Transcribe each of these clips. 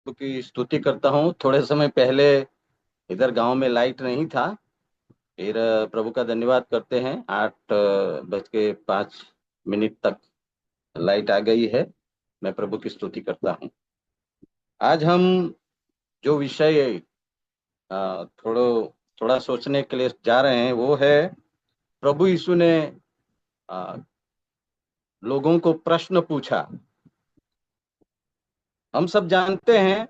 की स्तुति करता हूँ। थोड़े समय पहले इधर गांव में लाइट नहीं था। फिर प्रभु का धन्यवाद करते हैं, 8:05 तक लाइट आ गई है। मैं प्रभु की स्तुति करता हूँ। आज हम जो विषय थोड़ो थोड़ा सोचने के लिए जा रहे हैं वो है, प्रभु यीशु ने अ, लोगों को प्रश्न पूछा। हम सब जानते हैं,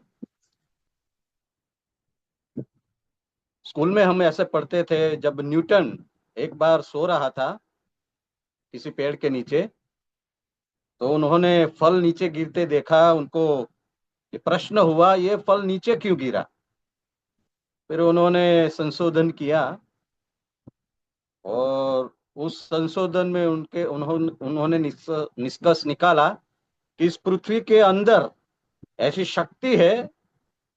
स्कूल में हम ऐसे पढ़ते थे, जब न्यूटन एक बार सो रहा था किसी पेड़ के नीचे, तो उन्होंने फल नीचे गिरते देखा। उनको ये प्रश्न हुआ, ये फल नीचे क्यों गिरा। फिर उन्होंने संशोधन किया, और उस संशोधन में उन्होंने निष्कर्ष निकाला कि इस पृथ्वी के अंदर ऐसी शक्ति है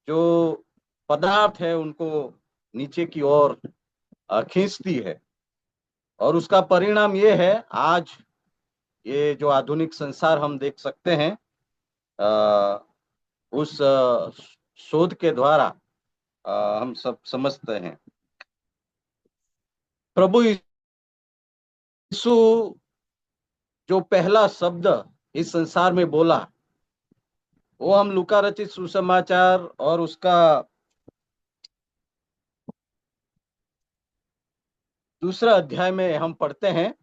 जो पदार्थ है उनको नीचे की ओर खींचती है। और उसका परिणाम ये है, आज ये जो आधुनिक संसार हम देख सकते हैं, अ, उस शोध के द्वारा हम सब समझते हैं। प्रभु यीशु जो पहला शब्द इस संसार में बोला, वो हम लूका रचित सुसमाचार और उसका दूसरा अध्याय में हम पढ़ते हैं।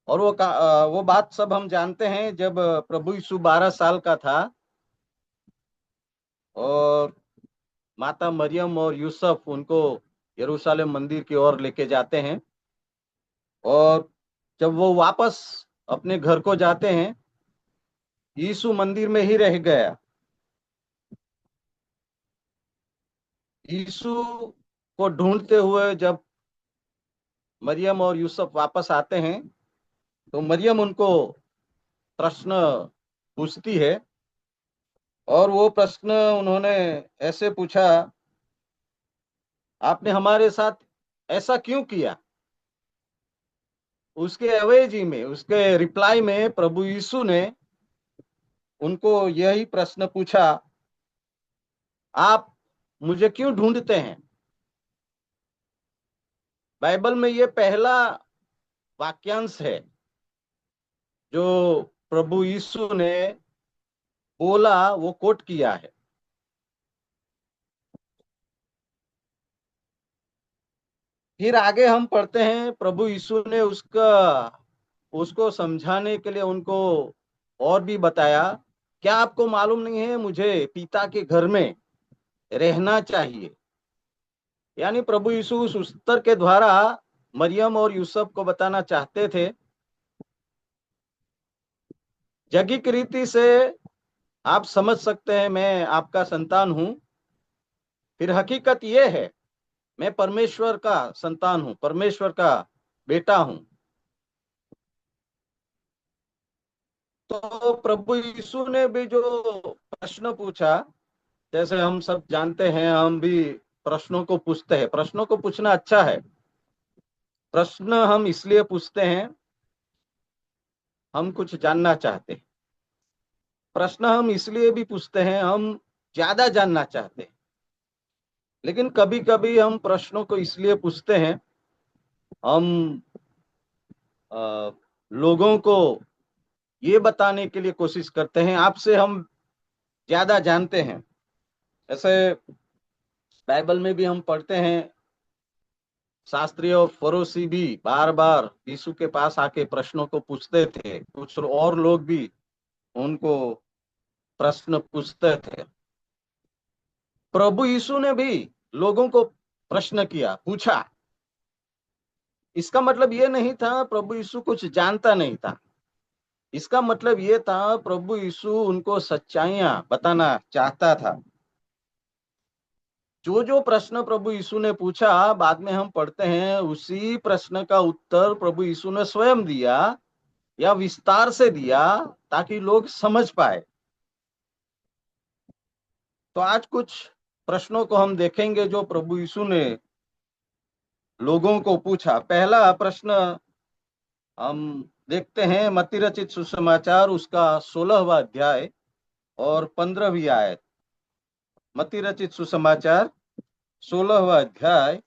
और वो बात सब हम जानते हैं, जब प्रभु यीशु 12 साल का था और माता मरियम और यूसुफ उनको यरूशलेम मंदिर की ओर लेके जाते हैं। और जब वो वापस अपने घर को जाते हैं, यीशु मंदिर में ही रह गया। यीशु को ढूंढते हुए जब मरियम और यूसुफ वापस आते हैं, तो मरियम उनको प्रश्न पूछती है। और वो प्रश्न उन्होंने ऐसे पूछा, आपने हमारे साथ ऐसा क्यों किया। उसके अवेजी में, उसके रिप्लाई में प्रभु यीशु ने उनको यही प्रश्न पूछा, आप मुझे क्यों ढूंढते हैं। बाइबल में ये पहला वाक्यांश है जो प्रभु यीशु ने बोला, वो कोट किया है। फिर आगे हम पढ़ते हैं, प्रभु यीशु ने उसको समझाने के लिए उनको और भी बताया, क्या आपको मालूम नहीं है मुझे पिता के घर में रहना चाहिए। यानी प्रभु यीशु उस उत्तर के द्वारा मरियम और यूसुफ को बताना चाहते थे, जगिक रीति से आप समझ सकते हैं मैं आपका संतान हूं। फिर हकीकत यह है, मैं परमेश्वर का संतान हूं, परमेश्वर का बेटा हूं। तो प्रभु यीशु ने भी जो प्रश्न पूछा, जैसे हम सब जानते हैं, हम भी प्रश्नों को पूछते हैं। प्रश्नों को पूछना अच्छा है। प्रश्न हम इसलिए पूछते हैं, हम कुछ जानना चाहते हैं। प्रश्न हम इसलिए भी पूछते हैं, हम ज्यादा जानना चाहते हैं। लेकिन कभी कभी हम प्रश्नों को इसलिए पूछते हैं, हम लोगों को ये बताने के लिए कोशिश करते हैं, आपसे हम ज्यादा जानते हैं। ऐसे बाइबल में भी हम पढ़ते हैं, शास्त्री और फरोसी भी बार बार यीशु के पास आके प्रश्नों को पूछते थे। कुछ और लोग भी उनको प्रश्न पूछते थे। प्रभु यीशु ने भी लोगों को प्रश्न किया, पूछा। इसका मतलब ये नहीं था प्रभु यीशु कुछ जानता नहीं था। इसका मतलब ये था प्रभु यीशु उनको सच्चाइयां बताना चाहता था। जो जो प्रश्न प्रभु यीशु ने पूछा, बाद में हम पढ़ते हैं उसी प्रश्न का उत्तर प्रभु यीशु ने स्वयं दिया या विस्तार से दिया, ताकि लोग समझ पाए। तो आज कुछ प्रश्नों को हम देखेंगे जो प्रभु यीशु ने लोगों को पूछा। पहला प्रश्न हम देखते हैं, मत्ती रचित सुसमाचार उसका 16वां अध्याय और 15वीं आयत, मत्ती रचित सुसमाचार 16वां अध्याय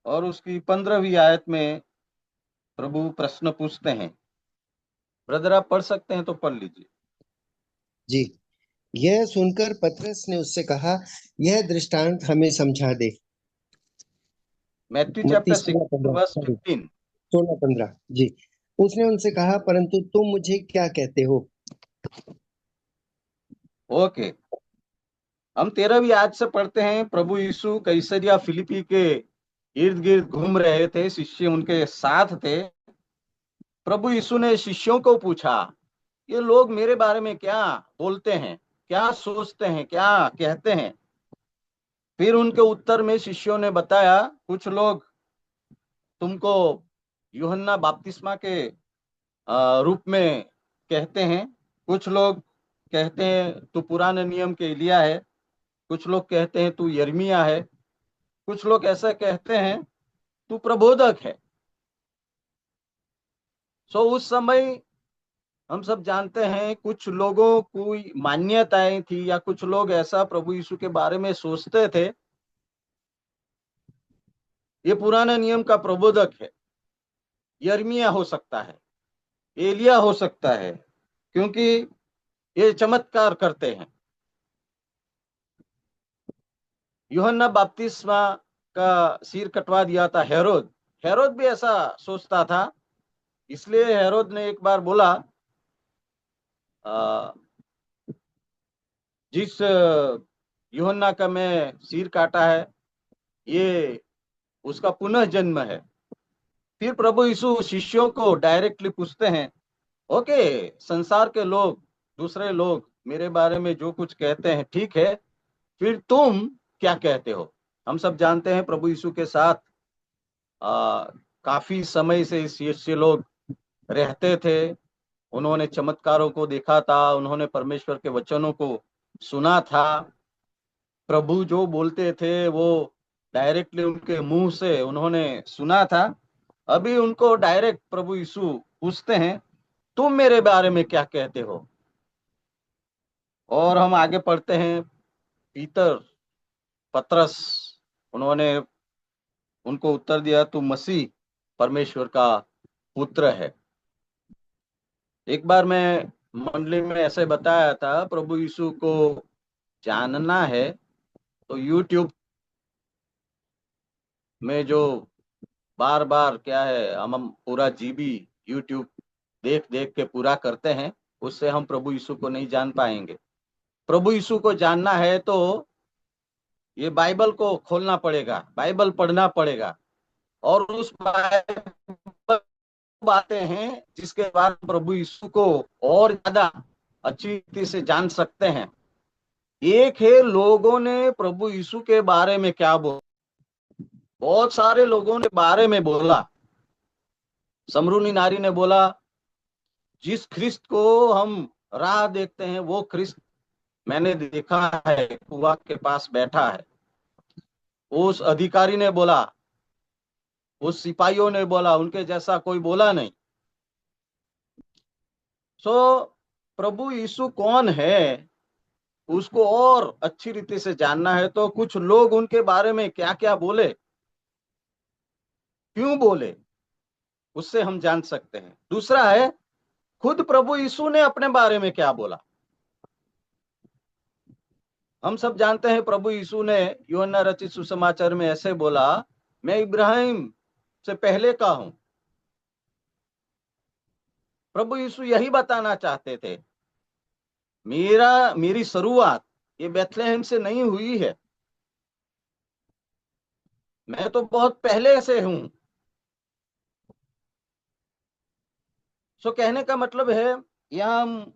और उसकी 15वीं आयत में प्रभु प्रश्न पूछते हैं। ब्रदर आप पढ़ सकते हैं तो पढ़ लीजिए। जी। यह सुनकर पतरस ने उससे कहा, यह दृष्टांत हमें समझा दे। मैथ्यू मत्ती चैप्टर 16:15, 16 वर्स सॉरी 15। 16:15। जी। उसने उनसे कहा, परंतु तुम मुझे क्या कहते हो? ओके, हम 13वीं आयत से पढ़ते हैं। प्रभु यीशु कैसरिया फिलिपी के इर्द गिर्द घूम रहे थे, शिष्य उनके साथ थे। प्रभु यीशु ने शिष्यों को पूछा, ये लोग मेरे बारे में क्या बोलते हैं, क्या सोचते हैं, क्या कहते हैं? फिर उनके उत्तर में शिष्यों ने बताया, कुछ लोग तुमको यूहन्ना बपतिस्मा के रूप में कहते हैं, कुछ लोग कहते हैं तू पुराने नियम के एलिया है, कुछ लोग कहते हैं तू यिर्मयाह है, कुछ लोग ऐसा कहते हैं तू प्रबोधक है। सो उस समय हम सब जानते हैं कुछ लोगों की मान्यताएं थी, या कुछ लोग ऐसा प्रभु यीशु के बारे में सोचते थे, ये पुराने नियम का प्रबोधक है, यिर्मयाह हो सकता है, एलिया हो सकता है, क्योंकि ये चमत्कार करते हैं। यूहन्ना बपतिस्मा का सिर कटवा दिया था हेरोद, हेरोद भी ऐसा सोचता था। इसलिए हेरोद ने एक बार बोला, जिस यूहन्ना का मैं सिर काटा है, ये उसका पुनः जन्म है। फिर प्रभु यीशु शिष्यों को डायरेक्टली पूछते हैं, ओके, संसार के लोग, दूसरे लोग मेरे बारे में जो कुछ कहते हैं ठीक है, फिर तुम क्या कहते हो? हम सब जानते हैं प्रभु यीशु के साथ आ, काफी समय से शिष्य लोग रहते थे। उन्होंने चमत्कारों को देखा था, उन्होंने परमेश्वर के वचनों को सुना था। प्रभु जो बोलते थे वो डायरेक्टली उनके मुंह से उन्होंने सुना था। अभी उनको डायरेक्ट प्रभु यीशु पूछते हैं, तुम मेरे बारे में क्या कहते हो? और हम आगे पढ़ते हैं, पीतर, पतरस, उन्होंने उनको उत्तर दिया, तू मसीह परमेश्वर का पुत्र है। एक बार मैं मंडली में ऐसे बताया था, प्रभु यीशु को जानना है तो यूट्यूब में जो बार बार क्या है, हम पूरा जीबी यूट्यूब देख देख के पूरा करते हैं, उससे हम प्रभु यीशु को नहीं जान पाएंगे। प्रभु यीशु को जानना है तो ये बाइबल को खोलना पड़ेगा, बाइबल पढ़ना पड़ेगा, और उस बाइबल बातें हैं जिसके बाद प्रभु यीशु को और ज्यादा अच्छी रीति से जान सकते हैं। एक है लोगों ने प्रभु यीशु के बारे में क्या बोला, बहुत सारे लोगों ने बारे में बोला। समरूनी नारी ने बोला, जिस ख्रिस्त को हम राह देखते हैं वो ख्रिस्त मैंने देखा है, कुआ के पास बैठा है। उस अधिकारी ने बोला, उस सिपाहियों ने बोला, उनके जैसा कोई बोला नहीं। सो प्रभु यीशु कौन है उसको और अच्छी रीति से जानना है तो कुछ लोग उनके बारे में क्या क्या बोले, क्यों बोले, उससे हम जान सकते हैं। दूसरा है, खुद प्रभु यीशु ने अपने बारे में क्या बोला। हम सब जानते हैं प्रभु यीशु ने यूहन्ना रचित सुसमाचार में ऐसे बोला, मैं इब्राहिम से पहले का हूं। प्रभु यीशु यही बताना चाहते थे, मेरी शुरुआत ये बेथलेहम से नहीं हुई है, मैं तो बहुत पहले से हूं। सो कहने का मतलब है, यहाँ हम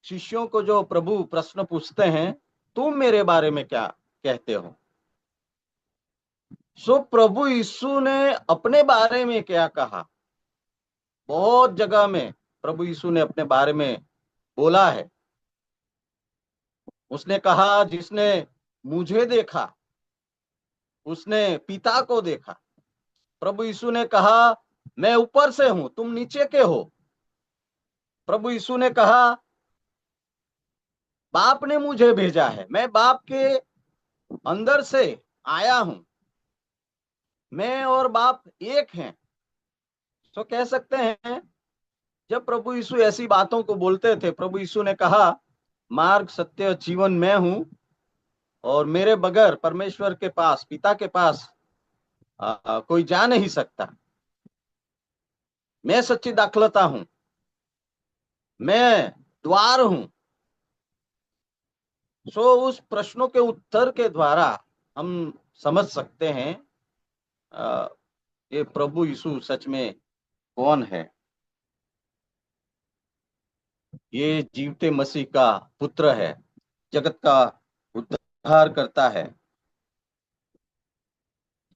शिष्यों को जो प्रभु प्रश्न पूछते हैं, तुम मेरे बारे में क्या कहते हो? सो प्रभु यीशु ने अपने बारे में क्या कहा? बहुत जगह में प्रभु यीशु ने अपने बारे में बोला है। उसने कहा, जिसने मुझे देखा उसने पिता को देखा। प्रभु यीशु ने कहा, मैं ऊपर से हूं, तुम नीचे के हो। प्रभु यीशु ने कहा, बाप ने मुझे भेजा है, मैं बाप के अंदर से आया हूं, मैं और बाप एक हैं। तो कह सकते हैं, जब प्रभु यीशु ऐसी बातों को बोलते थे, प्रभु यीशु ने कहा, मार्ग सत्य और जीवन मैं हूं, और मेरे बगैर परमेश्वर के पास, पिता के पास कोई जा नहीं सकता। मैं सच्ची दाखलता हूं, मैं द्वार हूं। सो उस प्रश्नों के उत्तर के द्वारा हम समझ सकते हैं ये प्रभु यीशु सच में कौन है। ये जीवते मसीह का पुत्र है, जगत का उद्धार करता है।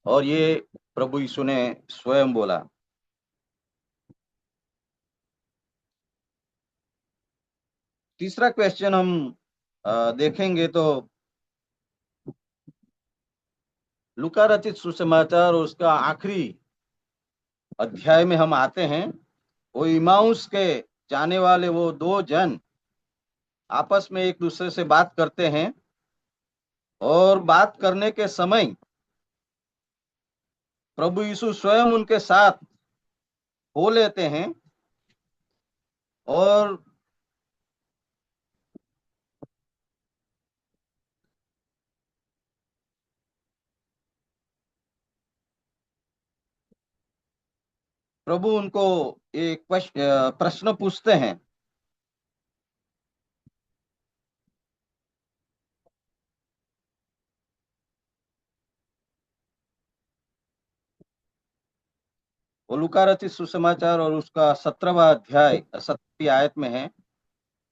और ये प्रभु यीशु ने स्वयं बोला। तीसरा क्वेश्चन हम देखेंगे तो लूका रचित सुसमाचार और उसका आखिरी अध्याय में हम आते हैं। वो इमाउस के जाने वाले वो दो जन आपस में एक दूसरे से बात करते हैं, और बात करने के समय प्रभु यीशु स्वयं उनके साथ हो लेते हैं, और प्रभु उनको एक प्रश्न पूछते हैं। वो लूका रचित सुसमाचार और उसका 17वां अध्याय 17वीं आयत में है,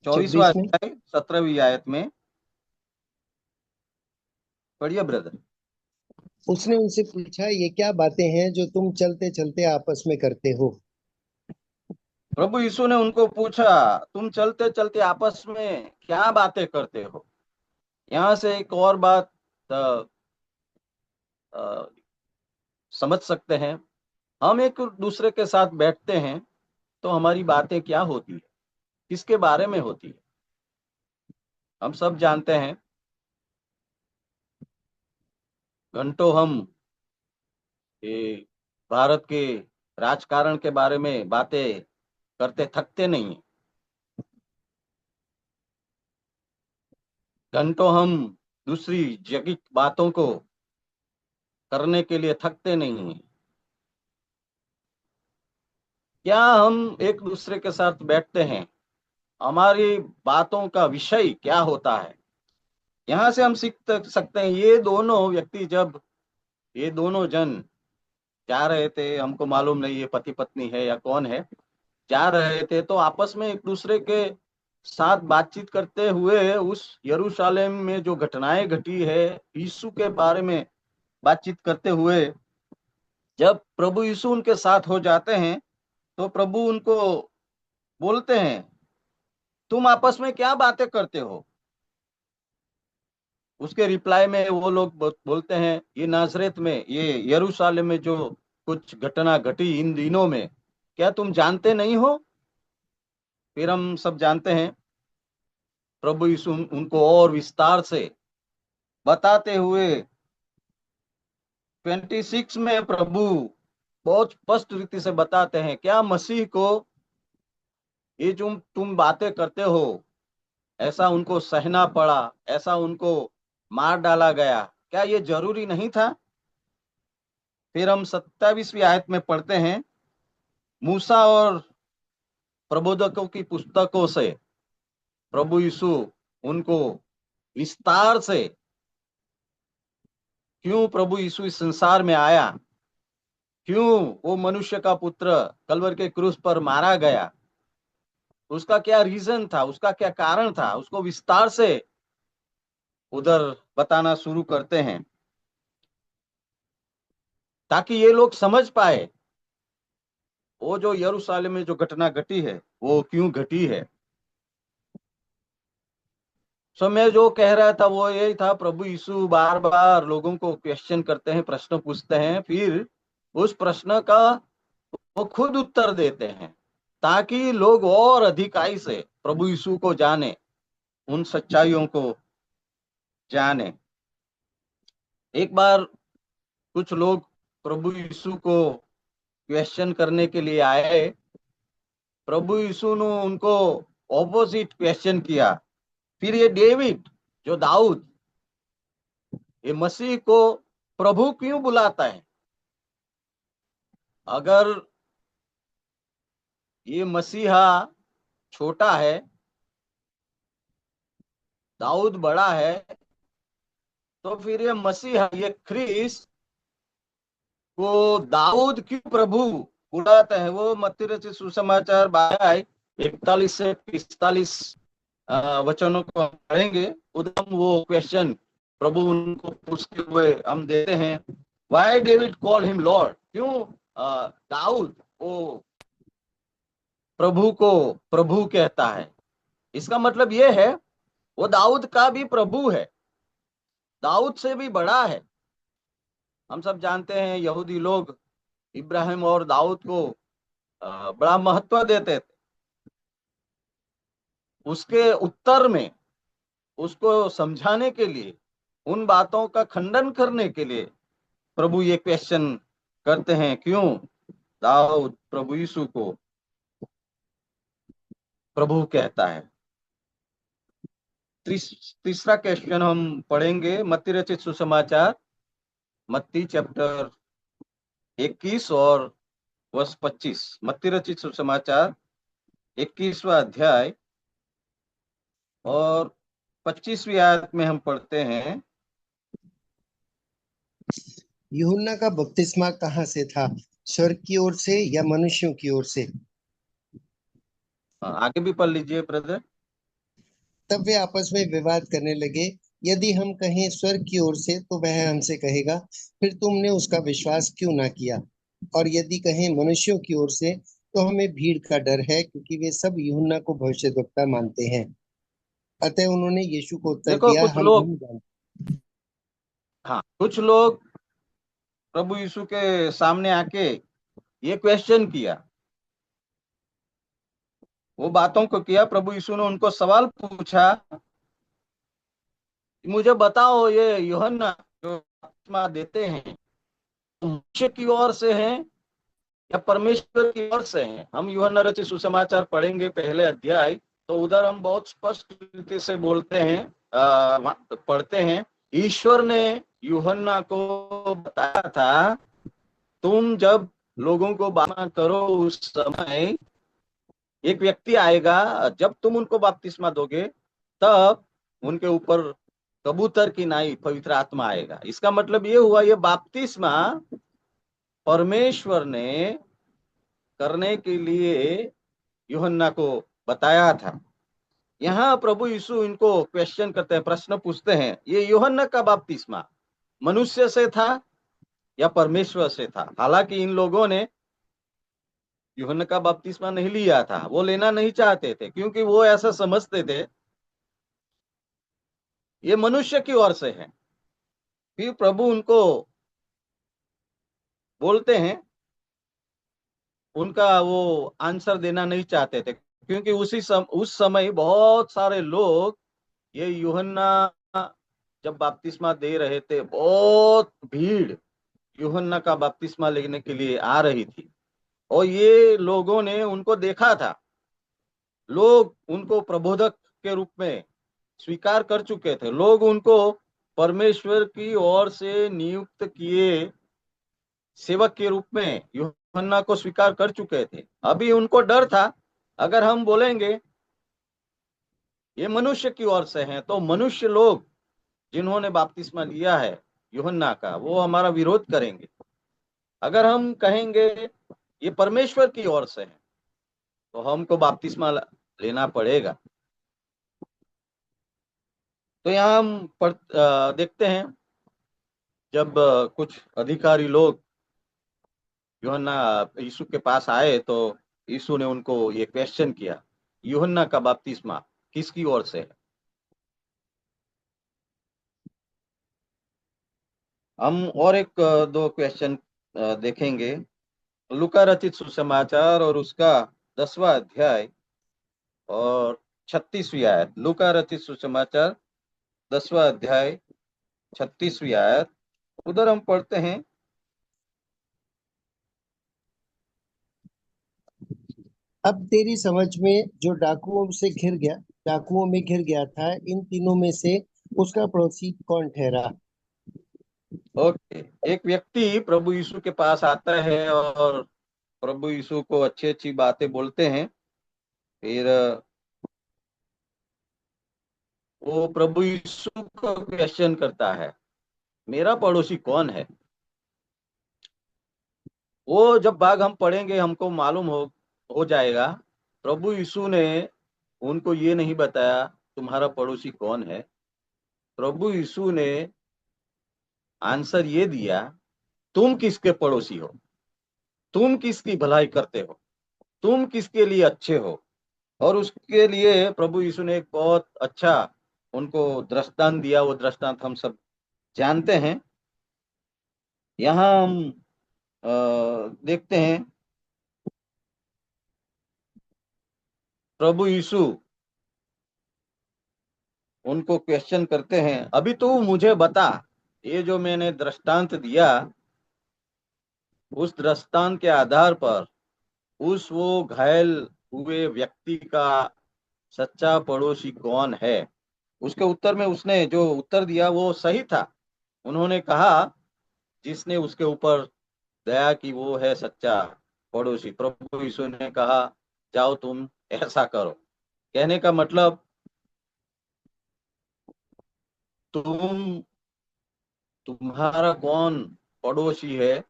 24वां 26 में अध्याय 17वीं आयत में। पढ़िए ब्रदर। उसने उनसे पूछा, ये क्या बातें हैं जो तुम चलते चलते आपस में करते हो? प्रभु यीशु ने उनको पूछा, तुम चलते चलते आपस में क्या बातें करते हो। यहाँ से एक और बात अ, अ, समझ सकते हैं। हम एक दूसरे के साथ बैठते हैं तो हमारी बातें क्या होती है, किसके बारे में होती है, हम सब जानते हैं। घंटों हम ये भारत के राजकारण के बारे में बातें करते थकते नहीं हैं। घंटों हम दूसरी जगत बातों को करने के लिए थकते नहीं हैं। क्या हम एक दूसरे के साथ बैठते हैं, हमारी बातों का विषय क्या होता है। यहाँ से हम सीख सकते हैं, ये दोनों व्यक्ति जब ये दोनों जन जा रहे थे, हमको मालूम नहीं ये पति पत्नी है या कौन है, जा रहे थे तो आपस में एक दूसरे के साथ बातचीत करते हुए उस यरूशलेम में जो घटनाएं घटी है, यीशु के बारे में बातचीत करते हुए जब प्रभु यीशु उनके साथ हो जाते हैं तो प्रभु उनको बोलते हैं, तुम आपस में क्या बातें करते हो। उसके रिप्लाई में वो लोग बोलते हैं, ये नाजरेत में, ये यरूशलेम में जो कुछ घटना घटी इन दिनों में, क्या तुम जानते नहीं हो। फिर हम सब जानते हैं, प्रभु यीशु उनको और विस्तार से बताते हुए 26 में प्रभु बहुत स्पष्ट रीति से बताते हैं, क्या मसीह को ये जो तुम बातें करते हो, ऐसा उनको सहना पड़ा, ऐसा उनको मार डाला गया, क्या ये जरूरी नहीं था। फिर हम 27वीं आयत में पढ़ते हैं, मूसा और प्रबोधकों की पुस्तकों से प्रभु यीशु उनको विस्तार से क्यों प्रभु यीशु इस संसार में आया, क्यों वो मनुष्य का पुत्र कलवर के क्रूस पर मारा गया, उसका क्या रीजन था, उसका क्या कारण था, उसको विस्तार से उधर बताना शुरू करते हैं, ताकि ये लोग समझ पाए वो जो यरूशलेम में जो घटना घटी है वो क्यों घटी है। सो मैं जो कह रहा था वो यही था, प्रभु यीशु बार बार लोगों को क्वेश्चन करते हैं, प्रश्न पूछते हैं, फिर उस प्रश्न का वो खुद उत्तर देते हैं। ताकि लोग और अधिकाई से प्रभु यीशु को जाने, उन सच्चाइयों को जाने। एक बार कुछ लोग प्रभु यीशु को क्वेश्चन करने के लिए आए। प्रभु यीशु ने उनको ऑपोजिट क्वेश्चन किया। फिर ये डेविड, जो दाऊद, ये मसीह को प्रभु क्यों बुलाता है? अगर ये मसीहा छोटा है, दाऊद बड़ा है, तो फिर ये मसीहा, ये ख्रीस्त को दाऊद क्यों प्रभु बुलाता है? वो मत्ती रचित सुसमाचार 41 से 45 वचनों को हम पढ़ेंगे। उधर हम वो क्वेश्चन प्रभु उनको पूछते हुए हम देते हैं, why David call him lord? क्यों दाऊद वो प्रभु को प्रभु कहता है? इसका मतलब ये है, वो दाऊद का भी प्रभु है, दाऊद से भी बड़ा है। हम सब जानते हैं यहूदी लोग इब्राहिम और दाऊद को बड़ा महत्व देते थे। उसके उत्तर में, उसको समझाने के लिए, उन बातों का खंडन करने के लिए प्रभु ये क्वेश्चन करते हैं, क्यों दाऊद प्रभु यीशु को प्रभु कहता है। तीसरा क्वेश्चन हम पढ़ेंगे मत्ती रचित सुसमाचार, मत्ती चैप्टर 21 और वर्ष 25। मत्ती रचित सुसमाचार 21वां अध्याय और 25वीं आयत में हम पढ़ते हैं, यूहन्ना का बपतिस्मा कहाँ से था, स्वर्ग की ओर से या मनुष्यों की ओर से? आगे भी पढ़ लीजिए ब्रदर। तब वे आपस में विवाद करने लगे। यदि हम कहें स्वर्ग की ओर से तो वह हमसे कहेगा, फिर तुमने उसका विश्वास क्यों ना किया? और यदि कहें मनुष्यों की ओर से तो हमें भीड़ का डर है, क्योंकि वे सब यूहन्ना को भविष्यद्वक्ता मानते हैं। अतः उन्होंने यीशु को उत्तर देखो दिया, कुछ हम लोग, नहीं जानते। हाँ कुछ लोग प्रभु यीशु के सामने आके ये क्वेश्चन किया, वो बातों को किया। प्रभु यीशु ने उनको सवाल पूछा, मुझे बताओ ये यूहन्ना जो बपतिस्मा देते हैं, मनुष्य की ओर से हैं या परमेश्वर की ओर से हैं? हम यूहन्ना रचित सुसमाचार पढ़ेंगे पहले अध्याय, तो उधर हम बहुत स्पष्ट रीति से बोलते हैं, पढ़ते हैं, ईश्वर ने यूहन्ना को बताया था, तुम जब लोगों को बपतिस्मा करो उस समय एक व्यक्ति आएगा, जब तुम उनको बपतिस्मा दोगे तब उनके ऊपर कबूतर की नाई पवित्र आत्मा आएगा। इसका मतलब ये हुआ, ये बपतिस्मा परमेश्वर ने करने के लिए यूहन्ना को बताया था। यहाँ प्रभु यीशु इनको क्वेश्चन करते हैं, प्रश्न पूछते हैं, ये यूहन्ना का बपतिस्मा मनुष्य से था या परमेश्वर से था? हालांकि इन लोगों ने यूहन्ना का बपतिस्मा नहीं लिया था, वो लेना नहीं चाहते थे, क्योंकि वो ऐसा समझते थे ये मनुष्य की ओर से है। फिर प्रभु उनको बोलते हैं, उनका वो आंसर देना नहीं चाहते थे, क्योंकि उस समय बहुत सारे लोग ये यूहन्ना जब बपतिस्मा दे रहे थे, बहुत भीड़ यूहन्ना का बपतिस्मा लेने के लिए आ रही थी, और ये लोगों ने उनको देखा था। लोग उनको प्रबोधक के रूप में स्वीकार कर चुके थे, लोग उनको परमेश्वर की ओर से नियुक्त किए सेवक के रूप में यूहन्ना को स्वीकार कर चुके थे। अभी उनको डर था, अगर हम बोलेंगे ये मनुष्य की ओर से हैं, तो मनुष्य लोग जिन्होंने बपतिस्मा लिया है यूहन्ना का, वो हमारा विरोध करेंगे। अगर हम कहेंगे ये परमेश्वर की ओर से है, तो हमको बपतिस्मा लेना पड़ेगा। तो यहाँ हम देखते हैं, जब कुछ अधिकारी लोग यूहन्ना यीशु के पास आए, तो यीशु ने उनको ये क्वेश्चन किया, यूहन्ना का बपतिस्मा किसकी ओर से है? हम और एक दो क्वेश्चन देखेंगे। लूका रचित सुसमाचार और उसका 10वां अध्याय और 36वीं आयत। लूका रचित सुसमाचार 10वां अध्याय 36वीं आयत, उधर हम पढ़ते हैं। अब तेरी समझ में जो डाकुओं में घिर गया था, इन तीनों में से उसका पड़ोसी कौन ठहरा? ओके, एक व्यक्ति प्रभु यीशु के पास आता है और प्रभु यीशु को अच्छी अच्छी बातें बोलते हैं। फिर वो प्रभु यीशु को क्वेश्चन करता है, मेरा पड़ोसी कौन है। वो जब भाग हम पढ़ेंगे हमको मालूम हो जाएगा। प्रभु यीशु ने उनको ये नहीं बताया तुम्हारा पड़ोसी कौन है। प्रभु यीशु ने आंसर ये दिया, तुम किसके पड़ोसी हो, तुम किसकी भलाई करते हो, तुम किसके लिए अच्छे हो। और उसके लिए प्रभु यीशु ने एक बहुत अच्छा उनको दृष्टांत दिया। वो दृष्टांत हम सब जानते हैं। यहाँ हम देखते हैं प्रभु यीशु उनको क्वेश्चन करते हैं, अभी तो मुझे बता, ये जो मैंने दृष्टांत दिया उस दृष्टांत के आधार पर उस वो घायल हुए व्यक्ति का सच्चा पड़ोसी कौन है। उसके उत्तर में उसने जो उत्तर दिया वो सही था। उन्होंने कहा जिसने उसके ऊपर दया की वो है सच्चा पड़ोसी। प्रभु यीशु ने कहा जाओ तुम ऐसा करो। कहने का मतलब तुम तुम्हारा कौन पड़ोसी है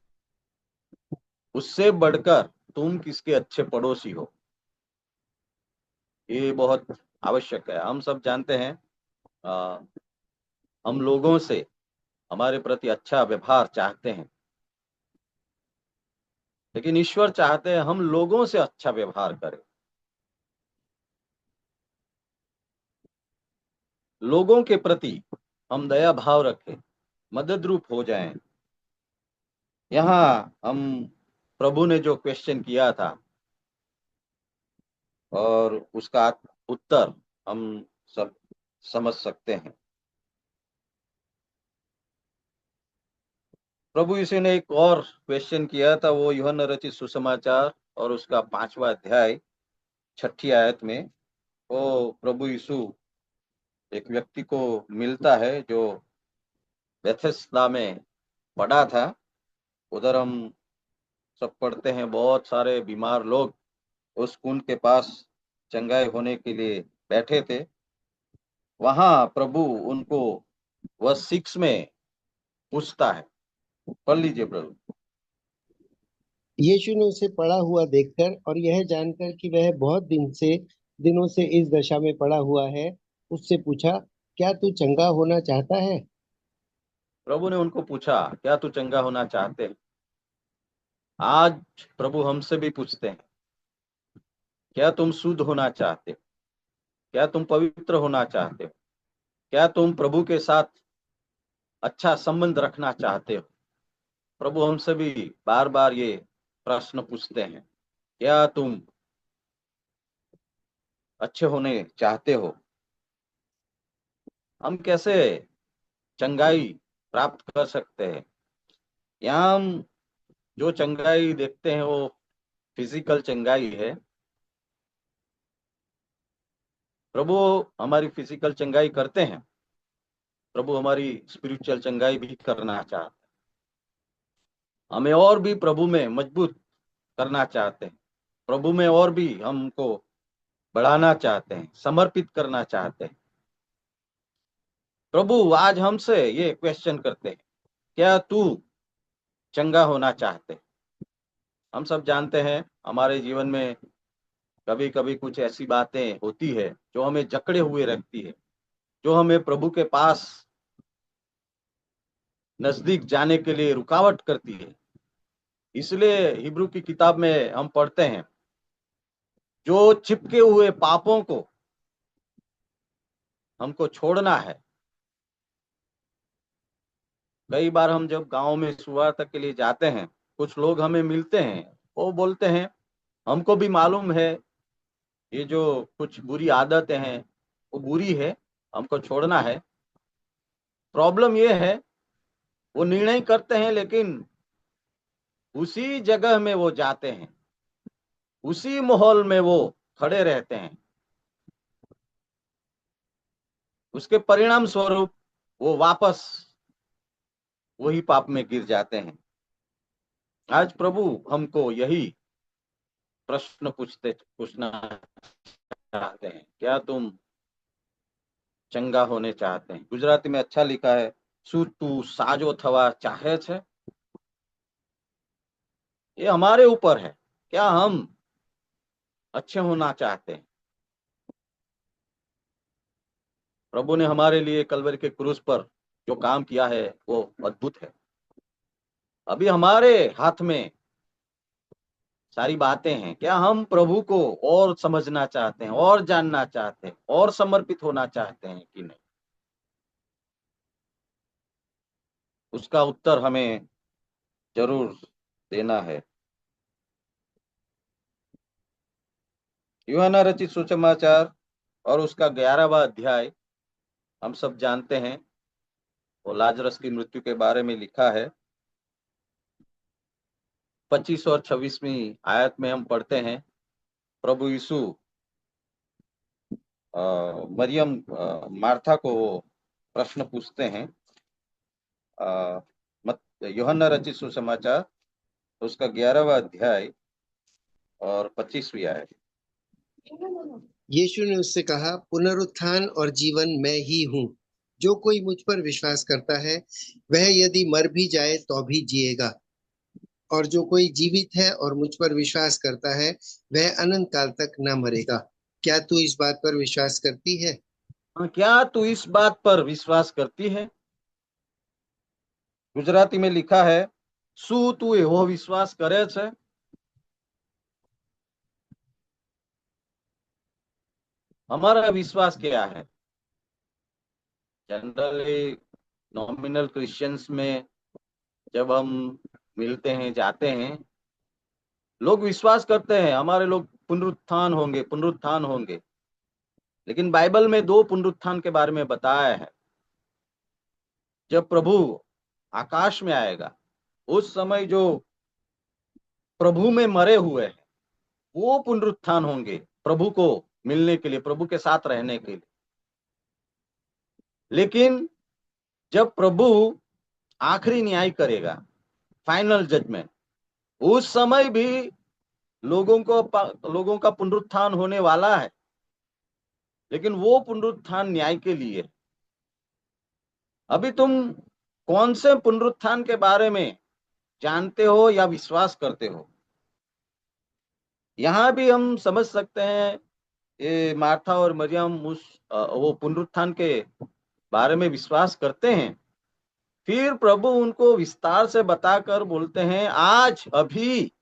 उससे बढ़कर तुम किसके अच्छे पड़ोसी हो, ये बहुत आवश्यक है। हम सब जानते हैं आ, हम लोगों से हमारे प्रति अच्छा व्यवहार चाहते हैं, लेकिन ईश्वर चाहते हैं हम लोगों से अच्छा व्यवहार करें, लोगों के प्रति हम दया भाव रखें, मदद रूप हो जाएं। यहाँ हम प्रभु ने जो क्वेश्चन किया था और उसका उत्तर हम सब समझ सकते हैं। प्रभु यीशु ने एक और क्वेश्चन किया था, वो यूहन्ना रचित सुसमाचार और उसका 5वां अध्याय 6ठी आयत में। वो प्रभु यीशु एक व्यक्ति को मिलता है जो बेथेस्दा में पड़ा था। उधर हम सब पढ़ते हैं बहुत सारे बीमार लोग उस कुंड के पास चंगाई होने के लिए बैठे थे। वहां प्रभु उनको वर्स 6 में पूछता है। पढ़ लीजिए प्रभु। यीशु ने उसे पड़ा हुआ देखकर और यह जानकर कि वह बहुत दिनों से इस दशा में पड़ा हुआ है, उससे पूछा, क्या तू चंगा होना चाहता है? प्रभु ने उनको पूछा क्या तू चंगा होना चाहते हैं। आज प्रभु हमसे भी पूछते हैं, क्या तुम शुद्ध होना चाहते हो, क्या तुम पवित्र होना चाहते हो, क्या तुम प्रभु के साथ अच्छा संबंध रखना चाहते हो। प्रभु हमसे भी बार बार ये प्रश्न पूछते हैं, क्या तुम अच्छे होने चाहते हो। हम कैसे चंगाई प्राप्त कर सकते हैं। यहाँ हम जो चंगाई देखते हैं वो फिजिकल चंगाई है। प्रभु हमारी फिजिकल चंगाई करते हैं, प्रभु हमारी स्पिरिचुअल चंगाई भी करना चाहते हैं। हमें और भी प्रभु में मजबूत करना चाहते हैं, प्रभु में और भी हमको बढ़ाना चाहते हैं, समर्पित करना चाहते हैं। प्रभु आज हमसे ये क्वेश्चन करते हैं, क्या तू चंगा होना चाहते हैं। हम सब जानते हैं हमारे जीवन में कभी कभी कुछ ऐसी बातें होती है जो हमें जकड़े हुए रखती है, जो हमें प्रभु के पास नजदीक जाने के लिए रुकावट करती है। इसलिए हिब्रू की किताब में हम पढ़ते हैं, जो चिपके हुए पापों को हमको छोड़ना है। कई बार हम जब गांव में सुवार्ता के लिए जाते हैं, कुछ लोग हमें मिलते हैं, वो बोलते हैं हमको भी मालूम है ये जो कुछ बुरी आदतें हैं वो बुरी है, हमको छोड़ना है। प्रॉब्लम ये है वो निर्णय करते हैं लेकिन उसी जगह में वो जाते हैं, उसी माहौल में वो खड़े रहते हैं, उसके परिणाम स्वरूप वो वापस वही पाप में गिर जाते हैं। आज प्रभु हमको यही प्रश्न पूछना चाहते हैं, क्या तुम चंगा होने चाहते हैं? गुजराती में अच्छा लिखा है, શું તું સાજો થવા ચાહે છે? ये हमारे ऊपर है, क्या हम अच्छे होना चाहते हैं? प्रभु ने हमारे लिए कलवरी के क्रूस पर जो काम किया है वो अद्भुत है। अभी हमारे हाथ में सारी बातें हैं, क्या हम प्रभु को और समझना चाहते हैं, और जानना चाहते हैं, और समर्पित होना चाहते हैं कि नहीं? उसका उत्तर हमें जरूर देना है। यूहन्ना रचित सुसमाचार और उसका 11वां अध्याय हम सब जानते हैं, वो लाजरस की मृत्यु के बारे में लिखा है। 25 और 26वीं आयत में हम पढ़ते हैं, प्रभु यीशु मरियम मार्था को वो प्रश्न पूछते हैं। यूहन्ना रचित सुसमाचार उसका 11वां अध्याय और 25वीं आयत। यीशु ने उससे कहा, पुनरुत्थान और जीवन मैं ही हूँ। जो कोई मुझ पर विश्वास करता है वह यदि मर भी जाए तो भी जिएगा, और जो कोई जीवित है और मुझ पर विश्वास करता है वह अनंत काल तक न मरेगा। क्या तू इस बात पर विश्वास करती है? क्या तू इस बात पर विश्वास करती है? गुजराती में लिखा है, શું તું એવો વિશ્વાસ કરે છે? हमारा विश्वास क्या है? जनरली नॉमिनल क्रिश्चियंस में जब हम मिलते हैं, जाते हैं, लोग विश्वास करते हैं हमारे लोग पुनरुत्थान होंगे, पुनरुत्थान होंगे। लेकिन बाइबल में दो पुनरुत्थान के बारे में बताया है। जब प्रभु आकाश में आएगा उस समय जो प्रभु में मरे हुए हैं वो पुनरुत्थान होंगे प्रभु को मिलने के लिए, प्रभु के साथ रहने के लिए। लेकिन जब प्रभु आखिरी न्याय करेगा, फाइनल जजमेंट, उस समय भी लोगों का पुनरुत्थान होने वाला है, लेकिन वो पुनरुत्थान न्याय के लिए। अभी तुम कौन से पुनरुत्थान के बारे में जानते हो या विश्वास करते हो? यहां भी हम समझ सकते हैं ये मार्था और मरियम वो पुनरुत्थान के बारे में विश्वास करते हैं। फिर प्रभु उनको विस्तार से बताकर बोलते हैं, आज अभी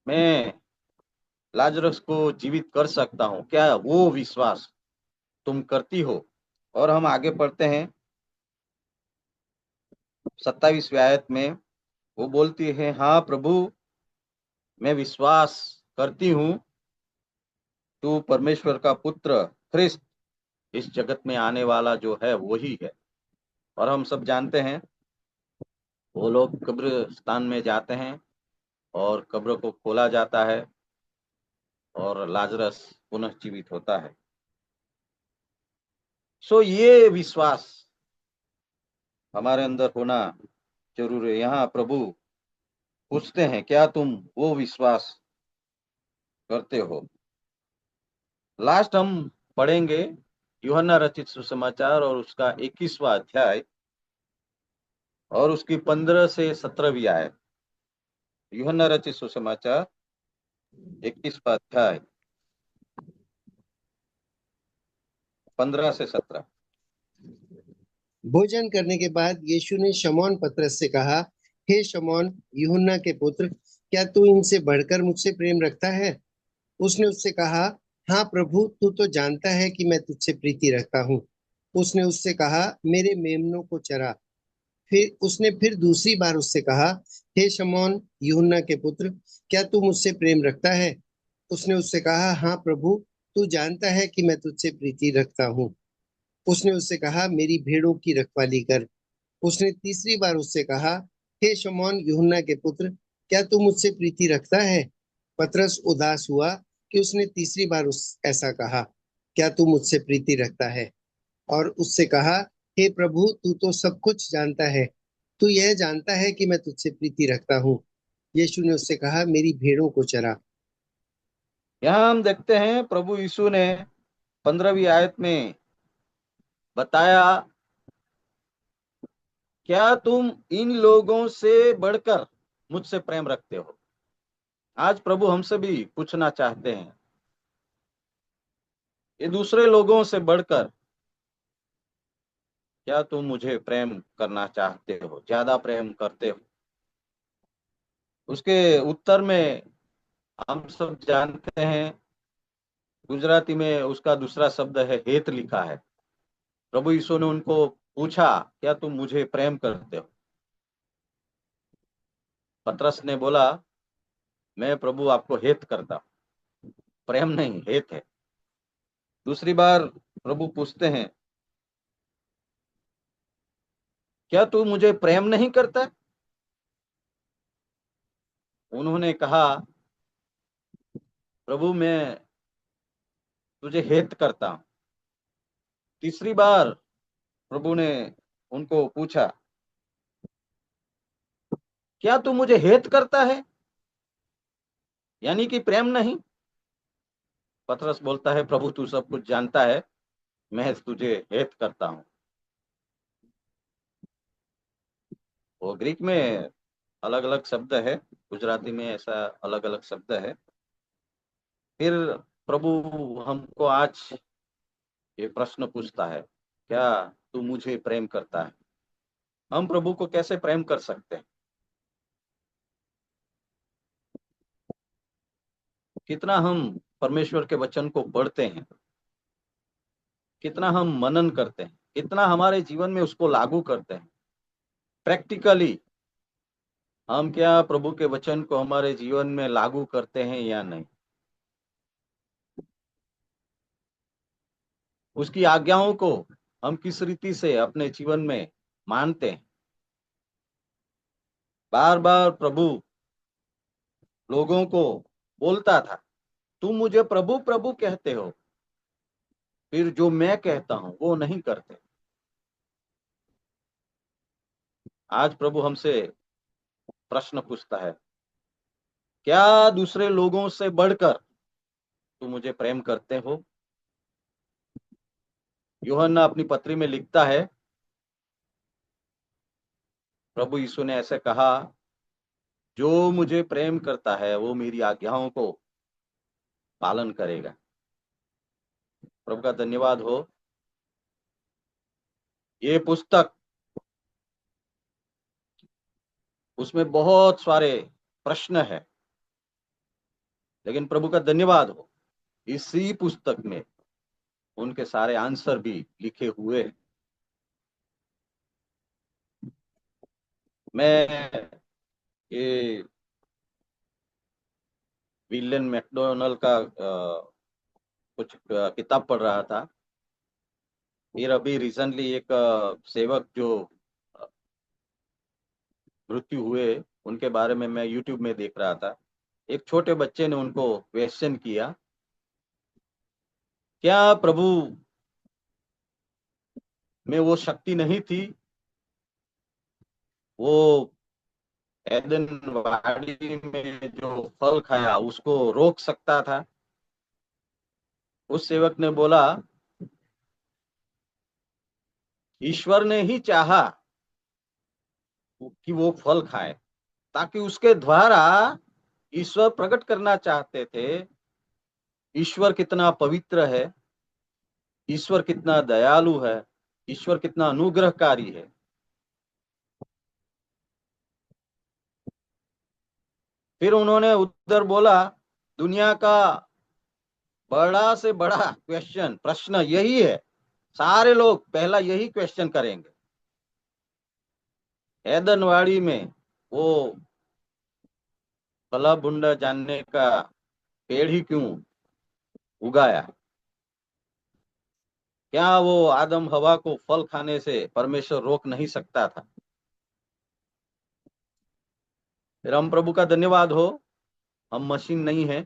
मैं लाजरस को जीवित कर सकता हूं, क्या वो विश्वास तुम करती हो? और हम आगे पढ़ते हैं 27वीं आयत में वो बोलती है, हाँ प्रभु मैं विश्वास करती हूँ तू परमेश्वर का पुत्र ख्रिस्त, इस जगत में आने वाला जो है वही है। और हम सब जानते हैं वो लोग कब्रिस्तान में जाते हैं और कब्र को खोला जाता है और लाजरस पुनः जीवित होता है। सो ये विश्वास हमारे अंदर होना जरूरी है। यहाँ प्रभु पूछते हैं, क्या तुम वो विश्वास करते हो? लास्ट हम पढ़ेंगे यूहन्ना रचित सुसमाचार और उसका 21वां अध्याय और उसकी 15 से 17वीं आयत। यूहन्ना रचित सुसमाचार 21वां अध्याय 15 से 17। भोजन करने के बाद यीशु ने शमौन पतरस से कहा, हे शमौन, यूहन्ना के पुत्र, क्या तू इनसे बढ़कर मुझसे प्रेम रखता है? उसने उससे कहा, हाँ प्रभु, तू तो जानता है कि मैं तुझसे प्रीति रखता हूँ। उसने उससे कहा, मेरे मेमनों को चरा। फिर दूसरी बार उससे कहा, हे शमौन यूहन्ना के पुत्र, क्या तू मुझसे प्रेम रखता है? उसने उससे कहा, हाँ प्रभु, तू जानता है कि मैं तुझसे प्रीति रखता हूँ। उसने उससे कहा, मेरी भेड़ों की रखवाली कर। उसने तीसरी बार उससे कहा, हे शमौन यूहन्ना के पुत्र, क्या तू मुझसे प्रीति रखता है? पतरस उदास हुआ कि उसने तीसरी बार उस ऐसा कहा, क्या तू मुझसे प्रीति रखता है? और उससे कहा, हे प्रभु, तू तो सब कुछ जानता है, तू यह जानता है कि मैं तुझसे प्रीति रखता हूँ। यीशु ने उससे कहा, मेरी भेड़ों को चरा। यहाँ हम देखते हैं प्रभु यीशु ने 15वीं आयत में बताया, क्या तुम इन लोगों से बढ़कर मुझसे प्रेम रखते हो? आज प्रभु हमसे भी पूछना चाहते हैं, ये दूसरे लोगों से बढ़कर क्या तुम मुझे प्रेम करना चाहते हो, ज्यादा प्रेम करते हो? उसके उत्तर में हम सब जानते हैं, गुजराती में उसका दूसरा शब्द है हेत लिखा है। प्रभु यीशु ने उनको पूछा, क्या तुम मुझे प्रेम करते हो? पतरस ने बोला, मैं प्रभु आपको हेत करता हूं, प्रेम नहीं, हेत है। दूसरी बार प्रभु पूछते हैं, क्या तू मुझे प्रेम नहीं करता? उन्होंने कहा, प्रभु मैं तुझे हेत करता हूं। तीसरी बार प्रभु ने उनको पूछा, क्या तू मुझे हेत करता है, यानी कि प्रेम नहीं? पतरस बोलता है, प्रभु तू सब कुछ जानता है, मैं तुझे हेत करता हूं। वो ग्रीक में अलग अलग शब्द है, गुजराती में ऐसा अलग अलग शब्द है। फिर प्रभु हमको आज ये प्रश्न पूछता है, क्या तू मुझे प्रेम करता है? हम प्रभु को कैसे प्रेम कर सकते हैं? कितना हम परमेश्वर के वचन को पढ़ते हैं, कितना हम मनन करते हैं, कितना हमारे जीवन में उसको लागू करते हैं प्रैक्टिकली। हम क्या प्रभु के वचन को हमारे जीवन में लागू करते हैं या नहीं? उसकी आज्ञाओं को हम किस रीति से अपने जीवन में मानते हैं? बार बार प्रभु लोगों को बोलता था, तुम मुझे प्रभु प्रभु कहते हो, फिर जो मैं कहता हूं वो नहीं करते। आज प्रभु हमसे प्रश्न पूछता है, क्या दूसरे लोगों से बढ़कर तुम मुझे प्रेम करते हो? यूहन्ना अपनी पत्री में लिखता है, प्रभु यीशु ने ऐसे कहा, जो मुझे प्रेम करता है वो मेरी आज्ञाओं को पालन करेगा। प्रभु का धन्यवाद हो। ये पुस्तक, उसमें बहुत सारे प्रश्न है, लेकिन प्रभु का धन्यवाद हो, इसी पुस्तक में उनके सारे आंसर भी लिखे हुए हैं। मैं ये विलियम मैकडोनल्ड का कुछ किताब पढ़ रहा था। फिर अभी रिसेंटली एक सेवक जो मृत्यु हुए, उनके बारे में मैं यूट्यूब में देख रहा था। एक छोटे बच्चे ने उनको क्वेश्चन किया, क्या प्रभु में वो शक्ति नहीं थी, वो एदन वाड़ी में जो फल खाया उसको रोक सकता था? उस सेवक ने बोला, ईश्वर ने ही चाहा कि वो फल खाए, ताकि उसके द्वारा ईश्वर प्रकट करना चाहते थे, ईश्वर कितना पवित्र है, ईश्वर कितना दयालु है, ईश्वर कितना अनुग्रहकारी है। फिर उन्होंने उधर बोला, दुनिया का बड़ा से बड़ा क्वेश्चन, प्रश्न यही है, सारे लोग पहला यही क्वेश्चन करेंगे, ऐदनवाड़ी में वो कला बुंडा जानने का पेड़ ही क्यों उगाया? क्या वो आदम हवा को फल खाने से परमेश्वर रोक नहीं सकता था? फिर हम प्रभु का धन्यवाद हो, हम मशीन नहीं है।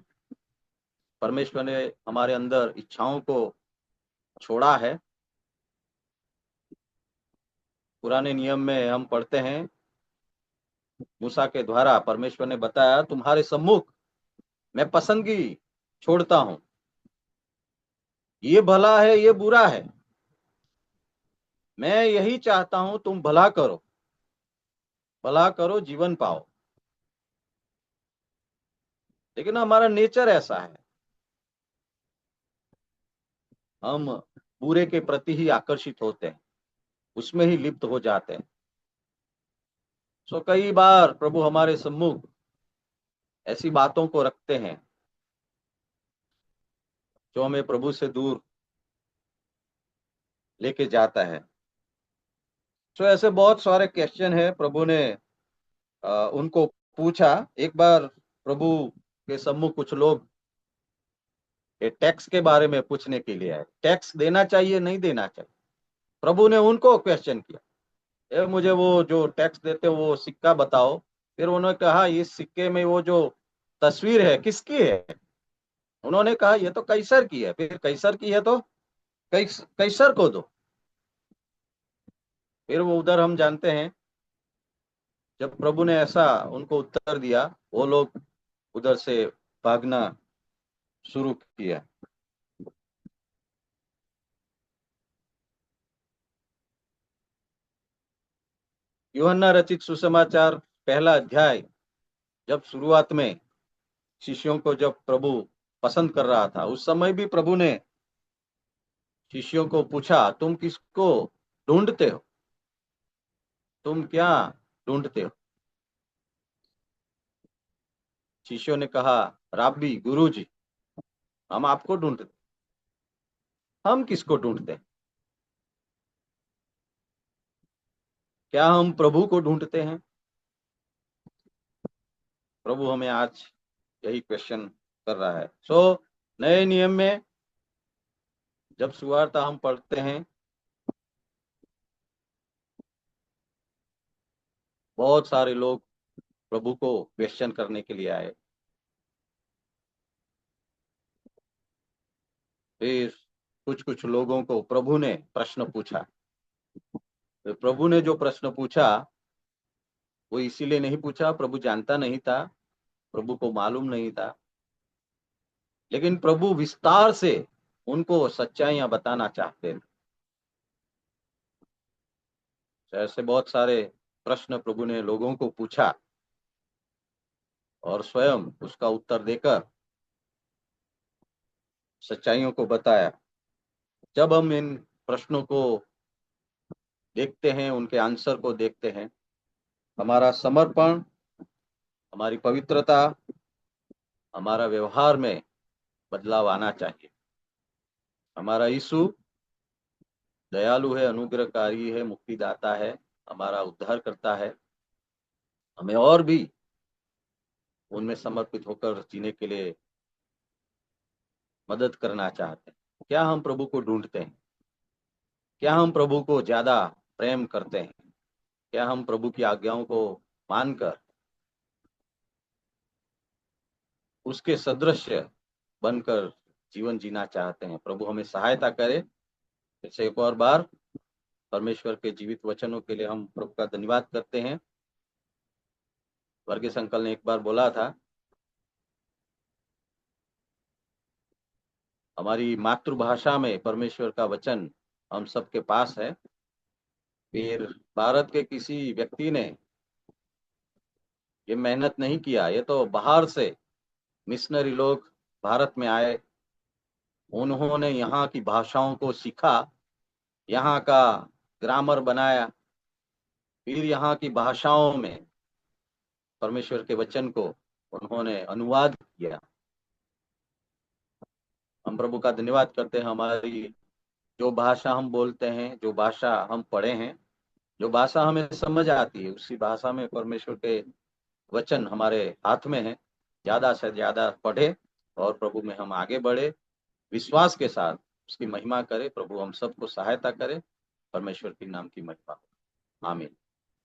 परमेश्वर ने हमारे अंदर इच्छाओं को छोड़ा है। पुराने नियम में हम पढ़ते हैं, मूसा के द्वारा परमेश्वर ने बताया, तुम्हारे सम्मुख मैं पसंदगी छोड़ता हूं, ये भला है ये बुरा है, मैं यही चाहता हूं तुम भला करो, भला करो जीवन पाओ। लेकिन हमारा नेचर ऐसा है, हम बुरे के प्रति ही आकर्षित होते हैं, उसमें ही लिप्त हो जाते हैं। सो कई बार प्रभु हमारे सम्मुख ऐसी बातों को रखते हैं जो हमें प्रभु से दूर लेके जाता है। सो ऐसे बहुत सारे क्वेश्चन है, प्रभु ने उनको पूछा। एक बार प्रभु के सम्मुख कुछ लोग ये टैक्स के बारे में पूछने के लिए आए, टैक्स देना चाहिए नहीं देना चाहिए। प्रभु ने उनको क्वेश्चन किया, ए मुझे वो जो टैक्स देते हो वो सिक्का बताओ। फिर उन्होंने कहा इस सिक्के में वो जो तस्वीर है किसकी है? उन्होंने कहा ये तो कैसर की है। फिर कैसर की है तो कैसर को दो। फिर वो उधर हम जानते हैं, जब प्रभु ने ऐसा उनको उत्तर दिया, वो लोग उधर से भागना शुरू किया। यूहन्ना रचित सुसमाचार पहला अध्याय, जब शुरुआत में शिष्यों को जब प्रभु पसंद कर रहा था, उस समय भी प्रभु ने शिष्यों को पूछा, तुम किसको ढूंढते हो? तुम क्या ढूंढते हो? शिष्यों ने कहा, राबी गुरुजी, हम आपको ढूंढते। हम किसको ढूंढते हैं? क्या हम प्रभु को ढूंढते हैं? प्रभु हमें आज यही क्वेश्चन कर रहा है। नए नियम में जब सुवार्ता हम पढ़ते हैं, बहुत सारे लोग प्रभु को क्वेश्चन करने के लिए आए। फिर कुछ कुछ लोगों को प्रभु ने प्रश्न पूछा। तो प्रभु ने जो प्रश्न पूछा वो इसीलिए नहीं पूछा, प्रभु जानता नहीं था, प्रभु को मालूम नहीं था, लेकिन प्रभु विस्तार से उनको सच्चाइयां बताना चाहते थे। ऐसे बहुत सारे प्रश्न प्रभु ने लोगों को पूछा और स्वयं उसका उत्तर देकर सच्चाइयों को बताया। जब हम इन प्रश्नों को देखते हैं, उनके आंसर को देखते हैं, हमारा समर्पण, हमारी पवित्रता, हमारा व्यवहार में बदलाव आना चाहिए। हमारा यीशु दयालु है, अनुग्रहकारी है, मुक्तिदाता है, हमारा उद्धार करता है। हमें और भी उनमें समर्पित होकर जीने के लिए मदद करना चाहते हैं। क्या हम प्रभु को ढूंढते हैं? क्या हम प्रभु को ज्यादा प्रेम करते हैं? क्या हम प्रभु की आज्ञाओं को मानकर उसके सदृश बनकर जीवन जीना चाहते हैं? प्रभु हमें सहायता करे। फिर से एक और बार परमेश्वर के जीवित वचनों के लिए हम प्रभु का धन्यवाद करते हैं। वर्गीस अंकल ने एक बार बोला था, हमारी मातृभाषा में परमेश्वर का वचन हम सबके पास है। फिर भारत के किसी व्यक्ति ने ये मेहनत नहीं किया, ये तो बाहर से मिशनरी लोग भारत में आए, उन्होंने यहाँ की भाषाओं को सीखा, यहाँ का ग्रामर बनाया, फिर यहाँ की भाषाओं में परमेश्वर के वचन को उन्होंने अनुवाद किया। हम प्रभु का धन्यवाद करते हैं, हमारी जो भाषा हम बोलते हैं, जो भाषा हम पढ़े हैं, जो भाषा हमें समझ आती है उसी भाषा में परमेश्वर के वचन हमारे हाथ में है, ज्यादा से ज्यादा पढ़े और प्रभु में हम आगे बढ़े, विश्वास के साथ उसकी महिमा करे। प्रभु हम सबको सहायता करे। परमेश्वर के नाम की महिमा हो। आमीन।